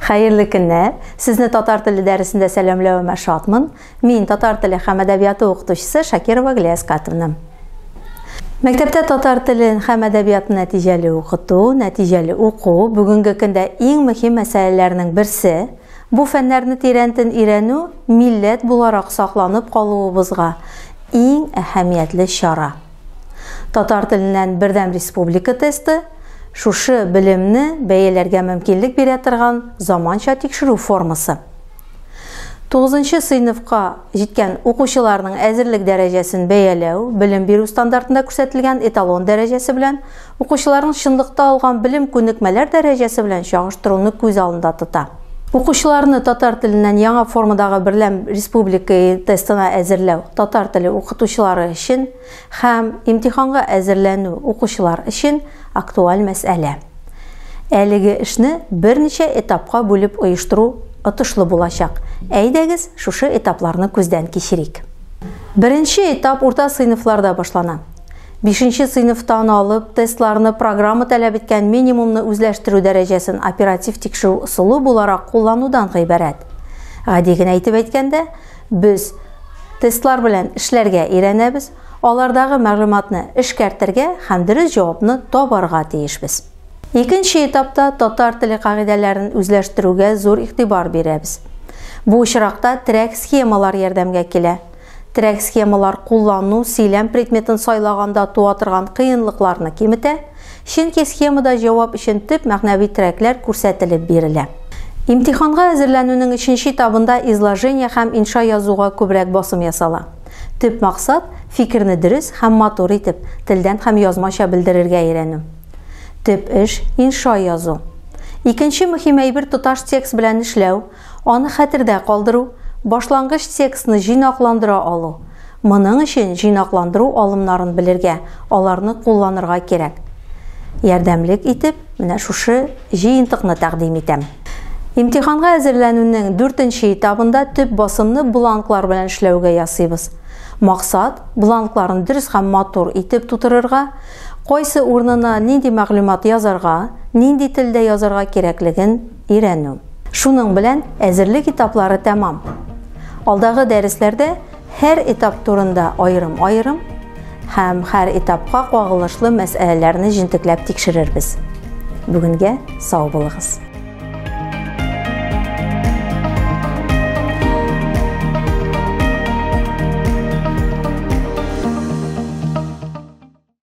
Xayrlı günler. Sizni tatar tili dərisində sələmləvəmə şadmın. Min tatar tili həm ədəbiyyatı oxutuşusu Şakirova Güliyaz Qatovna. Məktəbdə tatar tilin həm ədəbiyyatı nəticəli oxutu, nəticəli oxu bugünkü gündə ən mühim məsələlərinin birisi. Bu fənlərini təyəndən öyrənü millət bularaq saxlanıb qalığımızğa ən əhəmiyyətli şara. Tatar tilindən birdəm respublika testi şuşu bilimni bəyələrgə mümkünlük berə turğan zamança tekşürü forması. 9-cu sınıfqa yetkən oxucularının əzirlik dərəcəsini bəyələu, bilim beru standartında göstərilən etalon dərəcəsi bilən, oxucuların şınlıqda alğan bilim ko'nikmələr dərəcəsi bilən çağışdırılını göz alında tuta. Oxucularını tatar tilindən yana formaдағы birdəm respublika testinə əzirləu tatar tili oxutucuları üçün həm imtihanға əzirlənü oxucular üçün aktual məsələ. Әлеге işni bir neçə etapqa bölüb uyuşturu atışlı bulacaq. Әйдәгіз şuşu etaplarını көздән кечирик. Birinci etap orta sınıflarda başlana. 5-ci sınıftan alıb testlarını programı tələb etkən minimumunu özləşdirü dərəcəsinin operativ tekşürü usulu bularaq kullanıdan ibarət. Әдегін әйтіп әйткәндә, biz testlar bilən işlərgə öyrənəbiz, onlardağı məlumatını işkərtlərgə həm dürüst cavabını tabarğa tiyişbiz. İkinci etapda tatar tili qağidələrini özləşdirüge zor ixtibar berəbiz. Bu işraqda trək sxemalar yardımga kelə. Trək sxemalar kullanınu söyləm predmetin saylağanda tuatırğan qıyınlıqlarını kemitə, çünki sxemada cavab üçün tip məqnəvi trəklər göstərilib berilə. İmtihanğa əzirlənünin 3-cü etabında izlajeniya həm inşa yazığa köbrək basım yasala. Tip maqsad fikrini dürüst həm matur etib, tildən həm yazmaşa bildirirgə öyrənü. Tip iş inşa yazı. İkinci mühim bir tutaş tekst bilən işləu, onu xətirdə qaldırı, başlanğıç tekstini jinaqlandıra alı. Bunun üçün jinaqlandırı alımlarını bilirgə, onlarını kullanırğa kerək. Yardımlik etib, mənə şuşu jiyintiqni təqdim etəm. İmtihanğa əzirlənünin 4-cü etabında tip basımını blanklar bilən işləuge yasıybız. Maqsad, blankların dürüst həm matur etib tutururğa, qaysı ornuna nindi məlumat yazarğa, nindi tildə yazarğa kerakligin öyrənü. Şunun bilən əzirlik etapları tamam. Alдағы dərislərdə hər etap turunda ayrım-ayrım, həm hər etapqa qağılışlı məsələlərini jintikləb tekşirirbiz. Bugünkə sağ olunuz.